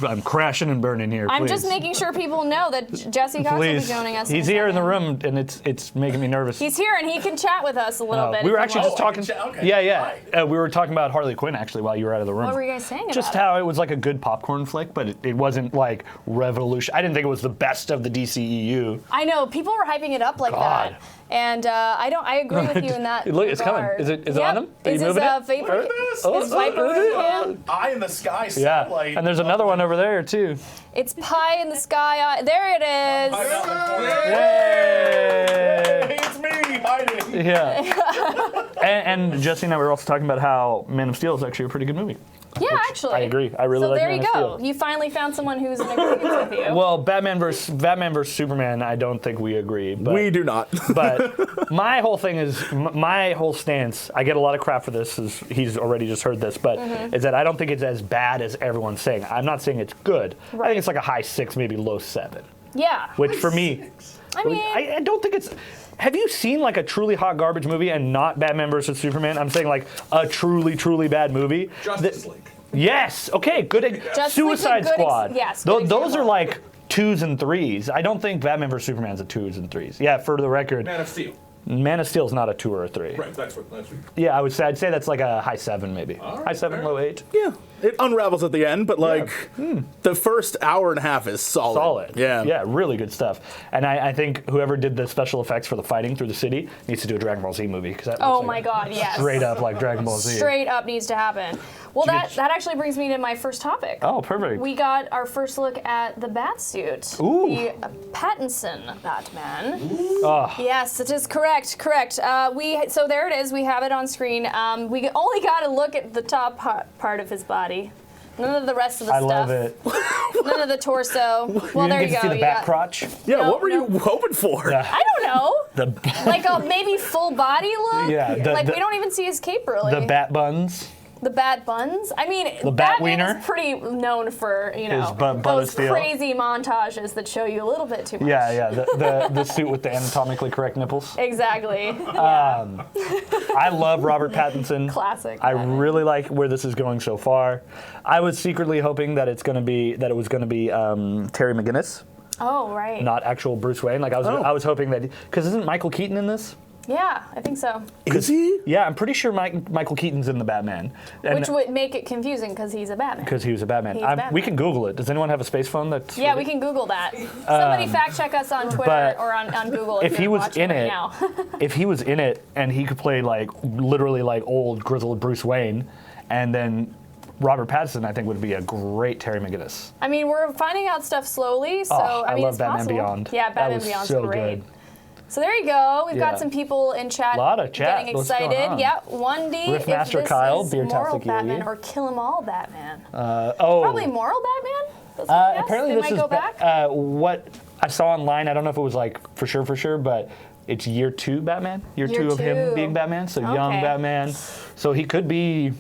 I'm crashing and burning here. I'm please. just making sure people know that Jesse Cox will be Please. joining us. He's in a here in the second. room, and it's making me nervous. He's here and he can chat with us a little bit. We were if actually he just wants. talking. Okay. Yeah. We were talking about Harley Quinn actually while you were out of the room. What were you guys saying Just about how it was like a good popcorn flick, but it wasn't like revolution. I didn't think it was the best of the DCEU. I know people were hyping it up like God. that, and I agree with you in that. Look, it's coming. regard. Is it Yep. on him? Are you Is his moving it? vapor? Oh, His viper cam? Eye in the sky. Yeah, Satellite. and there's another one over there too. It's pie in the sky. There it is. I'm out in the corner. Yay! Hey, it's me hiding. Yeah. and Jesse and I were also talking about how Man of Steel is actually a pretty good movie. Yeah, actually. I agree. I really so like there Man you of go. Steel. You finally found someone who's in agreement with you. Well, Batman versus Superman, I don't think we agree. But, We do not. But my whole thing is, my whole stance, I get a lot of crap for this, as he's already just heard this, but is that I don't think it's as bad as everyone's saying. I'm not saying it's good. I Right. think it's like a high 6, maybe low 7. Yeah. Which for me, I mean, I don't think it's... Have you seen like a truly hot garbage movie and not Batman versus Superman? I'm saying like a truly, truly bad movie. Justice League. Yes. Okay. Good. Justice Suicide League's a good Squad. yes, good Those are example. like 2s and 3s. I don't think Batman vs Superman's a 2s and 3s. Yeah. For the record, Man of Steel. Man of Steel's not a 2 or a 3. Right, that's what. Yeah, I'd say that's like a high 7 maybe. All right, High 7, fair. low 8. Yeah, it unravels at the end, but like the first hour and a half is solid. Solid. Yeah. Yeah, really good stuff. And I think whoever did the special effects for the fighting through the city needs to do a Dragon Ball Z movie. That oh looks my like God, yes. straight up like Dragon Ball Z. Straight up needs to happen. Well, that actually brings me to my first topic. Oh, perfect. We got our first look at the Batsuit. Ooh. The Pattinson Batman. Oh. Yes, it is correct. So there it is. We have it on screen. We only got to look at the top part of his body. None of the rest of the I stuff. love it. None of the torso. Well, you there didn't you get to go. see the back crotch? Yeah, No, what were you hoping for? I don't know. The Like a maybe full body look. Yeah, Like we don't even see his cape really. the bat buns. The Bat Buns? I mean, The Bat Batman Wiener? is pretty known for, His butt of those steel. crazy montages that show you a little bit too much. Yeah. The suit with the anatomically correct nipples. Exactly. I love Robert Pattinson. Classic. I Batman. really like where this is going so far. I was secretly hoping that it was going to be Terry McGinnis, Oh, right. not actual Bruce Wayne. Like I was hoping that because isn't Michael Keaton in this? Yeah, I think so. Is he? Yeah, I'm pretty sure Michael Keaton's in the Batman. Which would make it confusing because he's a Batman. because he was a Batman. He's Batman. We can Google it. Does anyone have a space phone that's Yeah, we can Google that. Somebody fact check us on Twitter but or on Google if he you're was watching in right it, now. if he was in it and he could play like literally like old grizzled Bruce Wayne, and then Robert Pattinson, I think would be a great Terry McGinnis. I mean, we're finding out stuff slowly, so I mean, love it's Batman possible. Beyond. Yeah, That Batman was Beyond's so great. good. So there you go. We've Yeah. got some people in chat Lot of chat. getting What's going excited. on? Yeah, 1D if Riffmaster this Kyle, is Beer moral Tastic Batman Yogi. or Kill 'Em All Batman. Oh, Probably moral Batman? That's my guess. apparently they this might is go back. what I saw online. I don't know if it was like for sure, but it's year 2 Batman. Year Year 2 of him two. being Batman. So young Okay. Batman. So he could be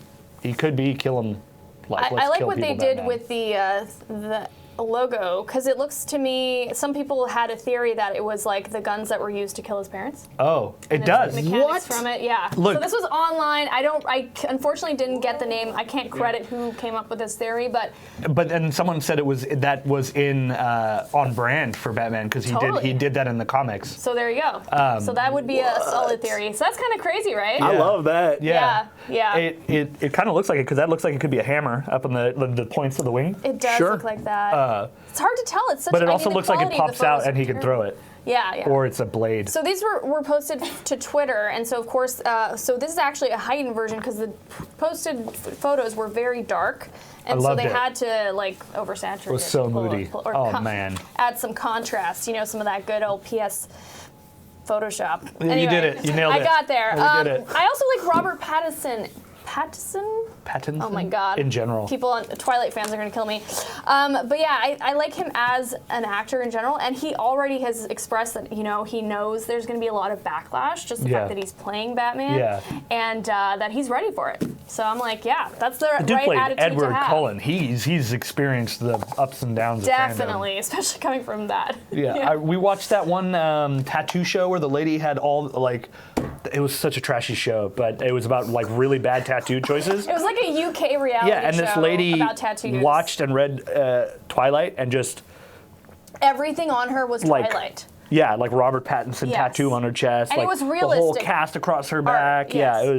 kill him. Like, I let's like kill what they people did Batman. with the logo, because it looks to me, some people had a theory that it was like the guns that were used to kill his parents. Oh, it And does. the mechanics from it, yeah. Look- So this was online. I unfortunately didn't get the name. I can't credit who came up with this theory, but But then someone said it was in on brand for Batman because he Totally. did that in the comics. so there you go. So that would be a solid theory. So that's kind of crazy, right? I love that. Yeah. It kind of looks like it because that looks like it could be a hammer up on the points of the wing. It does Sure. look like that. it's hard to tell. It's such. But it I also mean, the looks like it quality of the pops out photos and are he can throw it, Yeah. or it's a blade. So these were posted to Twitter, and so of course, so this is actually a heightened version because the posted photos were very dark, and so loved they it. had to like oversaturate. It was so to pull- moody. or Oh, man. Add some contrast. Some of that good old PS Photoshop. You Anyway, did it. You nailed I it. got there. You did it. I also like Robert Pattinson. Pattinson? Oh my God. In general. People on Twilight fans are going to kill me. But yeah, I like him as an actor in general, and he already has expressed that, he knows there's going to be a lot of backlash, just the Yeah. fact that he's playing Batman, Yeah. and that he's ready for it. So I'm like, yeah, that's the Dude right played attitude Edward to have. Cullen. He's experienced the ups and downs of fandom. Definitely, especially coming from that. Yeah, we watched that one tattoo show where the lady had all it was such a trashy show, but it was about like really bad tattoo choices. It was like a UK reality Yeah, and this show lady about tattoos. watched and read Twilight and just Everything on her was like Twilight. like Robert Pattinson Yes. tattoo on her chest, And it like was the whole realistic cast across her back. yes. Yeah,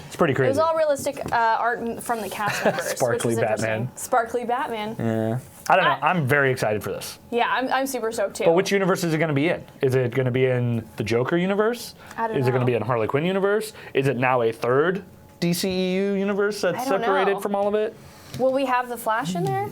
it's pretty crazy. It was all realistic art from the cast members. Sparkly which was Batman. interesting. Sparkly Batman. Yeah. I don't know. I'm very excited for this. Yeah, I'm super stoked too. But which universe is it going to be in? Is it going to be in the Joker universe? I don't Is it going to know. be in Harley Quinn universe? Is it now a third DCEU universe that's I don't separated know. from all of it? Will we have the Flash in there?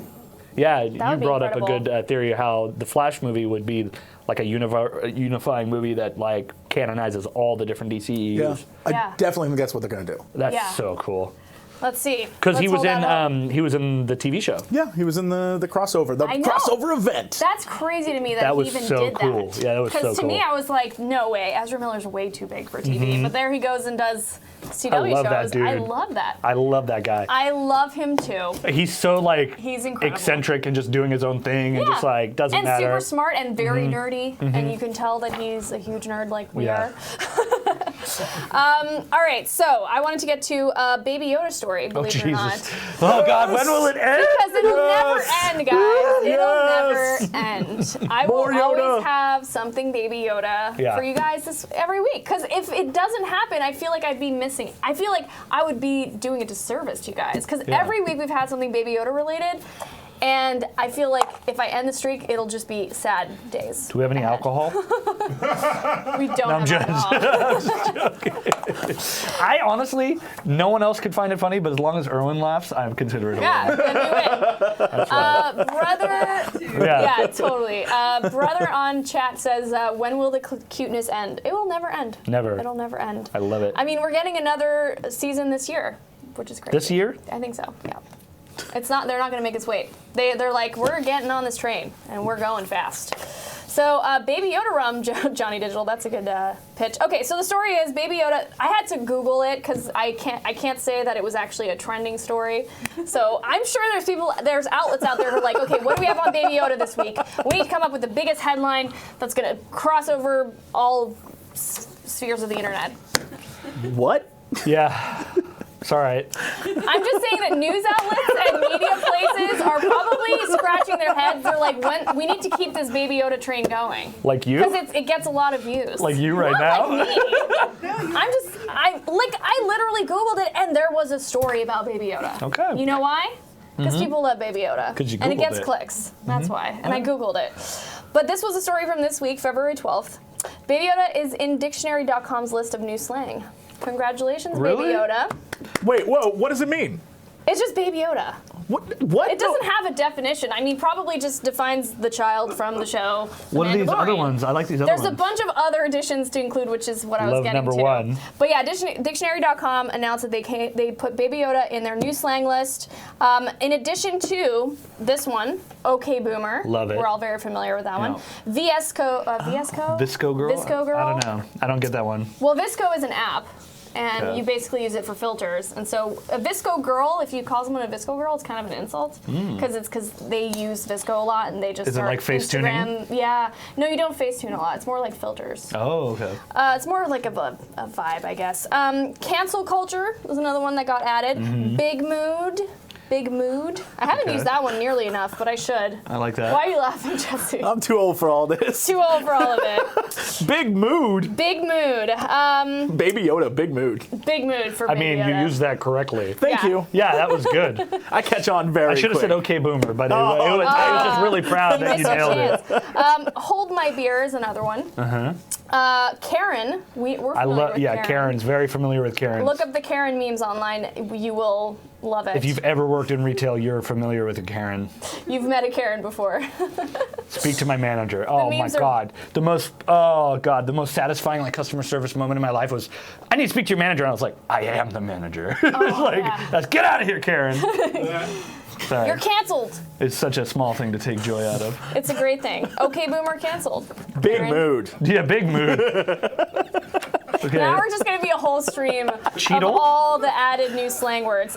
Yeah, would you be brought up a incredible. good theory of how the Flash movie would be like a unifying movie that like canonizes all the different DCEUs. Yeah. Yeah. I definitely think that's what they're going to do. That's Yeah. so cool. Let's see. Because he Let's was hold that hope. he was in the TV show. Yeah, he was in the crossover, I know. crossover event. That's crazy to me that That he was even so did cool. that. Yeah, that was so Because to me, cool. I was like, no way. Ezra Miller's way too big for TV. Mm-hmm. But there he goes and does CW I love shows. that dude. I love that. I love that guy. I love him too. He's so like He's incredible. eccentric and just doing his own thing and just like doesn't and matter. super smart and very nerdy, and you can tell that he's a huge nerd like we Yeah. are. All right, so I wanted to get to a Baby Yoda story, believe it or not. Jesus. Oh God, when will it end? Because it'll never Yes. end, guys. Yes. It'll never end. I will More Yoda. always have something Baby Yoda Yeah. for you guys every week. Because if it doesn't happen, I feel like I'd be missing. I feel like I would be doing a disservice to you guys. Because Yeah. every week we've had something Baby Yoda related. And I feel like if I end the streak, it'll just be sad days. Do we have any alcohol? We don't I'm have just- alcohol. I honestly, no one else could find it funny, but as long as Erwin laughs, I'm considerate of Yeah, it. then we win. Brother, yeah, totally. Brother on chat says, when will the cuteness end? It will never end. Never. It'll never end. I love it. I mean, we're getting another season this year, which is great. This year? I think so, yeah. It's not, they're not going to make us wait. They're like, we're getting on this train, and we're going fast. So Baby Yoda rum, Johnny Digital. That's a good pitch. Okay, so the story is Baby Yoda. I had to Google it because I can't say that it was actually a trending story. So I'm sure there's outlets out there who are like, okay, what do we have on Baby Yoda this week? We need to come up with the biggest headline that's gonna cross over all spheres of the internet. What? Yeah. It's all right. I'm just saying that news outlets and media places are probably scratching their heads. They're like, when we need to keep this Baby Yoda train going. Like you? Because it gets a lot of views. Like you right Not now? Like me. I literally Googled it and there was a story about Baby Yoda. Okay. You know why? Because people love Baby Yoda. 'Cause you and it Googled gets it. clicks. That's why. And I Googled it. But this was a story from this week, February 12th. Baby Yoda is in dictionary.com's list of new slang. Congratulations, Really? Baby Yoda. Wait, whoa, what does it mean? It's just Baby Yoda. What? It doesn't have a definition. I mean, probably just defines the child from the show. The What are these other Mandalorian. ones? I like these other There's ones. a bunch of other additions to include, which is what I was Love getting number to. one. But yeah, dictionary.com announced that they put Baby Yoda in their new slang list. In addition to this one, OK Boomer. Love it. We're all very familiar with that one. VSCO. Visco Girl? Visco Girl. I don't know. I don't get that one. Well, Visco is an app. And Yeah. you basically use it for filters. And so a Visco girl, if you call someone a Visco girl, it's kind of an insult. Because they use Visco a lot and they just Is it start like face tuning? Instagram. Yeah. No, you don't face tune a lot. It's more like filters. Oh, okay. It's more like a vibe, I guess. Cancel culture was another one that got added. Big mood. Big mood. I haven't Okay. used that one nearly enough, but I should. I like that. Why are you laughing, Jesse? I'm too old for all this. Too old for all of it. Big mood. Big mood. Baby Yoda, big mood. Big mood for I Baby mean, you Yoda. used that correctly. Thank Yeah. you. Yeah, that was good. I catch on very I should have said quick. OK Boomer, but I was just really proud that you Missed a nailed it. chance. Hold My Beer is another one. Karen, we're familiar I love. with Yeah, Karen. Karen's very familiar with Karen. Look up the Karen memes online. You will love it. If you've ever worked in retail, you're familiar with a Karen. You've met a Karen before. Speak to my manager. Oh my memes are- God. The most satisfying like customer service moment in my life was, I need to speak to your manager. And I was like, I am the manager. It was like, yeah. that's, get out of here, Karen. Sorry. You're canceled. It's such a small thing to take joy out of. It's a great thing. Okay, Boomer canceled. Big Karen. mood. Yeah, big mood. Okay. Now we're just going to be a whole stream of Cheetle? all the added new slang words.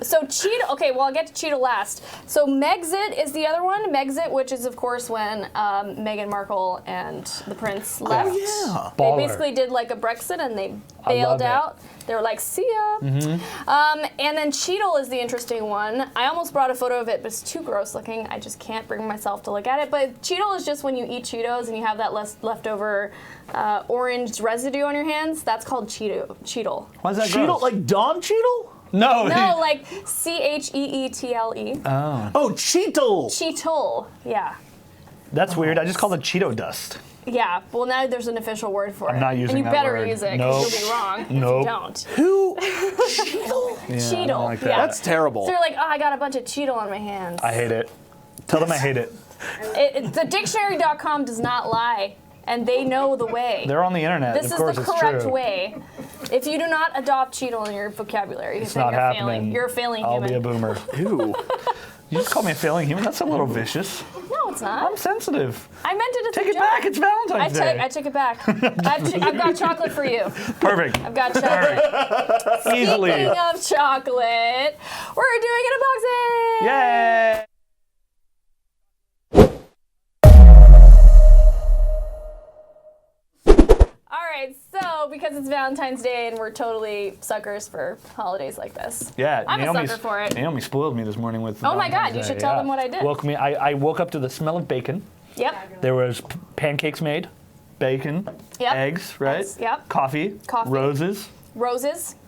So Cheetle, okay, well I'll get to Cheetle last. So Megxit is the other one. Megxit, which is of course when Meghan Markle and the prince left. yeah. They Baller. basically did like a Brexit and they I love bailed it. out. They were like, see ya. And then Cheetle is the interesting one. I almost brought a photo of it, but it's too gross looking. I just can't bring myself to look at it. But Cheetle is just when you eat Cheetos and you have that leftover orange residue on your hands. That's called Cheetle. Why is that Cheetle, gross? like Don Cheetle? No. No, like Cheetle. Oh, Cheetle. Cheetle. Yeah. That's weird. I just call it Cheeto dust. Yeah. Well, now there's an official word for it. I'm not using and you that better word. use it Nope. because you'll be wrong if Nope. you don't. Who? Cheetle? Yeah, I Cheetle. don't like that. Yeah. That's terrible. So you're like, oh, I got a bunch of Cheetle on my hands. I hate it. Tell them I hate it. The dictionary.com does not lie, and they know the way. They're on the internet. This of is course the it's correct true. way. If you do not adopt Cheetle in your vocabulary, It's then not you're happening. failing. You're a failing I'll human. be a boomer. Ew. You just call me a failing human? That's a little vicious. No, it's I'm not. sensitive. I meant it as Take a it joke. back. It's Valentine's Day. I took it back. I've got chocolate for you. Perfect. I've got chocolate. Easily. Speaking of chocolate, we're doing an unboxing. Yay! All right, so because it's Valentine's Day and we're totally suckers for holidays like this. Yeah, I'm a sucker for it. Naomi spoiled me this morning with. Oh my God, Valentine's you Day, should tell them what I did. I woke up to the smell of bacon. Yep. There was pancakes made, bacon, Yep. eggs, right? Eggs, yep. Coffee, Roses,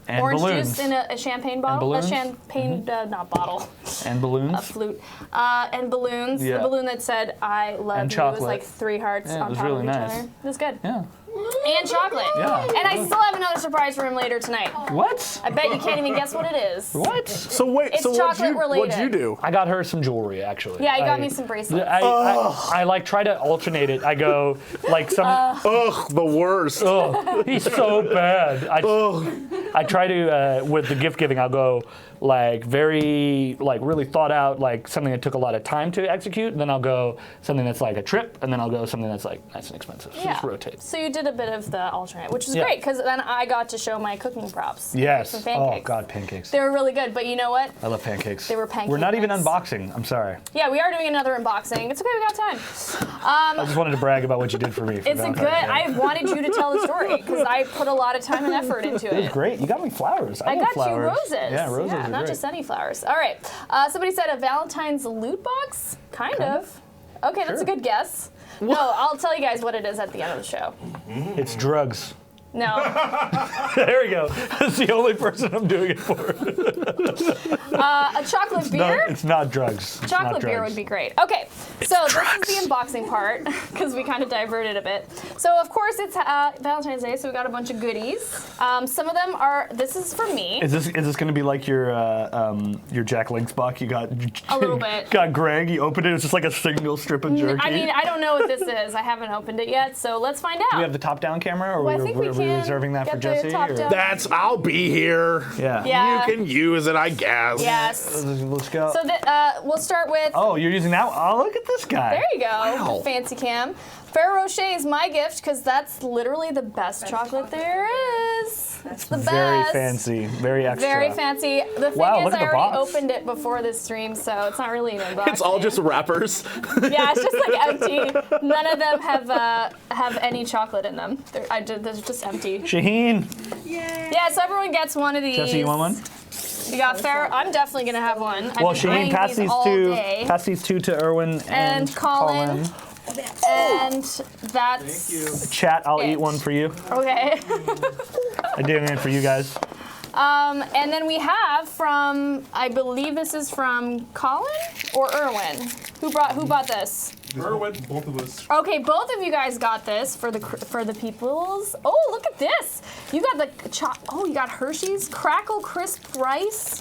And orange balloons. juice in a champagne bottle. balloons. A champagne, not bottle, and balloons. a flute. And balloons. Yeah. The balloon that said "I love And you" chocolate. was like 3 hearts Yeah, it on was top really of each nice. other. It was good. Yeah. and chocolate. Yeah. And I still have another surprise for him later tonight. What? I bet you can't even guess what it is. What? So wait, It's so chocolate what'd you related. do? I got her some jewelry, actually. Yeah, you got me some bracelets. I like try to alternate it. I go like some. Ugh, the worst. Oh, he's so bad. I try to with the gift giving. I'll go like very like really thought out, like something that took a lot of time to execute. And then I'll go something that's like a trip, and then I'll go something that's like nice and expensive. So Yeah. just rotate. So you did a bit of the alternate, which is Yeah. great because then I got to show my cooking props. Yes. Some Oh pancakes. God, pancakes. They were really good, but you know what? I love pancakes. They were pancake We're not even mix. unboxing. I'm sorry. Yeah, we are doing another unboxing. It's okay, we got time. I just wanted to brag about what you did for me. For It's a good. Valentine's Day. I wanted you to tell the story because I put a lot of time and effort into It was it. great. You got me flowers. I love got flowers. you roses. Yeah, roses are not great. just any flowers. All right. Somebody said a Valentine's loot box? Kind of. Okay, that's a Sure. good guess. No, I'll tell you guys what it is at the end of the show. It's drugs. No. There we go. That's the only person I'm doing it for. A chocolate No, beer? it's not drugs. It's not Chocolate beer drugs. would be great. Okay, so this is the unboxing part because we kind of diverted a bit. So of course it's Valentine's Day, so we got a bunch of goodies. Some of them are. This is for me. Is this going to be like your Jack Link's box? You got A little bit. Got Greg. You opened it. It's just like a single strip of jerky. I mean, I don't know what this is. I haven't opened it yet, so let's find out. Do we have the top-down camera, or Well, I are think we we can reserving that for get the Jesse? top or- down. I'll be here. Yeah. Yeah. You can use it, I guess. Yes. Let's go. So we'll start with. Oh, you're using that? Oh, look at this guy. There you go. Wow. Fancy cam. Ferrero Rocher is my gift because that's literally the best chocolate there is. It's the best. Very fancy. Very extra. Very fancy. The thing Wow, is, look at I the already box. opened it before this stream, so it's not really an unboxing. It's all just wrappers. Yeah, it's just like empty. None of them have any chocolate in them. They're just empty. Shaheen. Yeah, so everyone gets one of these. Jesse, you want one? You got Ferrero. I'm definitely gonna have one. I've Well, been Shaheen, eyeing pass these all two. day. Pass these two to Erwin And Colin. And that's Chat, I'll It. eat one for you. okay. I did it for you guys. And then we have from, I believe this is from Colin or Erwin. Who bought this? Erwin, both of us. Okay, both of you guys got this for the peoples. Oh, look at this! You got you got Hershey's Crackle Crisp Rice,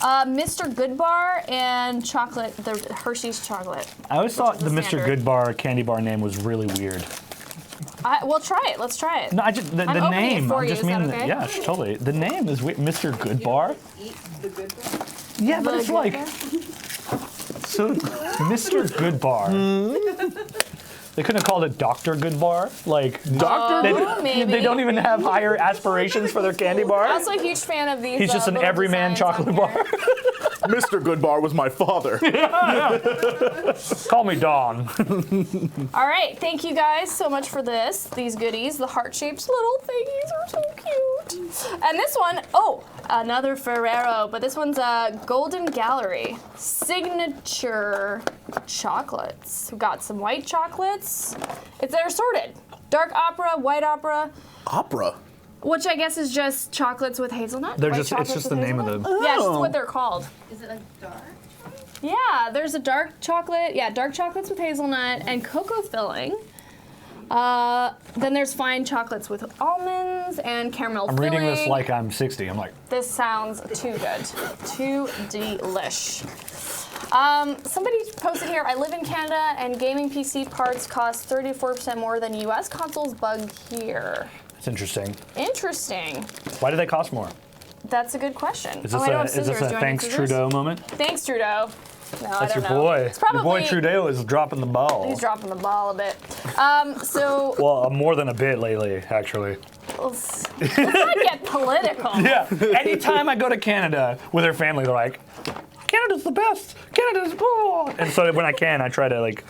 Mr. Goodbar, and chocolate. The Hershey's chocolate. I always thought is the the Mr. standard. Goodbar candy bar name was really weird. We'll try it. Let's try it. No, I just the I'm opening it name. for I you, just is that mean okay? yeah, totally. The name is weird. Mr. Goodbar. Eat the good bar. Yeah, but The it's like so Mr. Goodbar. They couldn't have called it Dr. Goodbar. Like Oh, maybe. they don't even have higher aspirations for their candy bar. Also a huge fan of these. He's just an little everyman designs chocolate on bar. here. Mr. Goodbar was my father. Call me Dawn. All right, thank you guys so much for these goodies. The heart-shaped little thingies are so cute. And this one, another Ferrero, but this one's a Golden Gallery signature chocolates. We've got some white chocolates. They're sorted. Dark opera, white opera, Opera. which I guess is just chocolates with hazelnut. They're White just it's chocolates just with the name of hazelnut? the Yeah, it's just what they're called. Is it like dark? Yeah, there's a dark chocolate. Yeah, dark chocolates with hazelnut and cocoa filling. Then there's fine chocolates with almonds and caramel I'm filling. reading this like I'm 60. I'm like, This sounds too good. Too delish. Somebody posted here, I live in Canada and gaming PC parts cost 34% more than US consoles bug here. it's interesting. Interesting. Why do they cost more? That's a good question. Is this I don't a have scissors. Do I need thanks scissors? Trudeau moment? Thanks, Trudeau. No, I That's don't your know. boy. It's probably, Your boy Trudeau is dropping the ball. He's dropping the ball a bit. So Well, more than a bit lately, actually. let's not get political. Yeah. Anytime I go to Canada with her family, they're like, Canada's the best. Canada's cool. And so when I can, I try to like,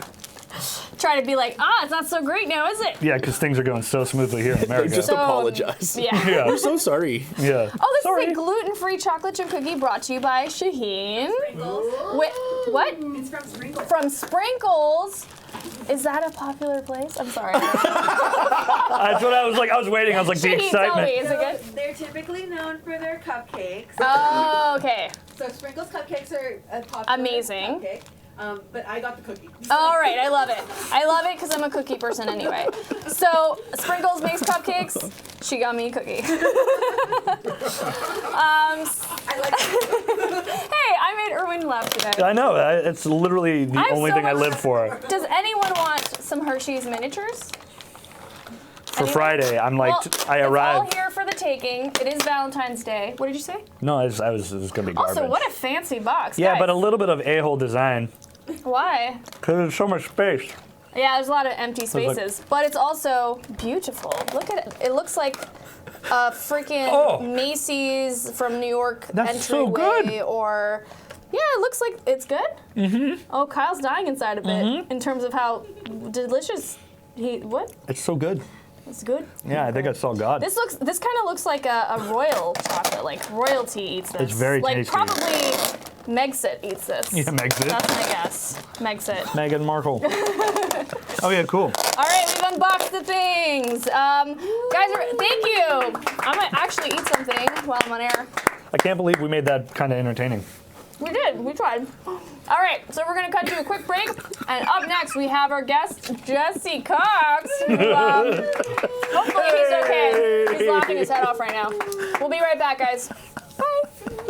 Try to be like, it's not so great now, is it? yeah, because things are going so smoothly here in They America. just So, apologize. Yeah. yeah. I'm so sorry. Yeah. Oh, this Sorry. is a gluten-free chocolate chip cookie brought to you by Shaheen. Sprinkles. What? It's from Sprinkles. From Sprinkles. Is that a popular place? I'm sorry. That's what I was like. I was waiting. I was like, the Shaheen, tell me, excitement. is it So good? they're typically known for their cupcakes. Oh, okay. So Sprinkles cupcakes are a popular Amazing. cupcake. But I got the cookie. All right, I love it. I love it because I'm a cookie person anyway. So Sprinkles makes cupcakes. She got me a cookie. I like it. Hey, I made Erwin laugh today. I know. It's literally the I'm only so thing I much- live for. Does anyone want some Hershey's miniatures? For Anyone? Friday, I'm like, Well, I it's all arrived. here for the taking. It is Valentine's Day. What did you say? No, it was gonna be garbage. Also, what a fancy box. Yeah, guys. but a little bit of a-hole design. Why? Because there's so much space. Yeah, there's a lot of empty like- spaces, but it's also beautiful. Look at it. It looks like a freaking Oh. Macy's from New York That's so entryway, good. or yeah, it looks like it's good. Mm-hmm. Oh, Kyle's dying inside of it in terms of how delicious what? It's so good. It's good. Yeah, I think I saw God. This kind of looks like a royal chocolate. Like royalty eats this. It's very like tasty. probably Megxit eats this. Yeah, Megxit. That's my guess. Megxit. Meghan Markle. Oh yeah, cool. All right, we've unboxed the things. Guys, thank you. I'm gonna actually eat something while I'm on air. I can't believe we made that kind of entertaining. We did. We tried. All right, so we're gonna cut to a quick break, and up next we have our guest Jesse Cox. Who, hopefully he's okay. He's laughing his head off right now. We'll be right back, guys. Bye.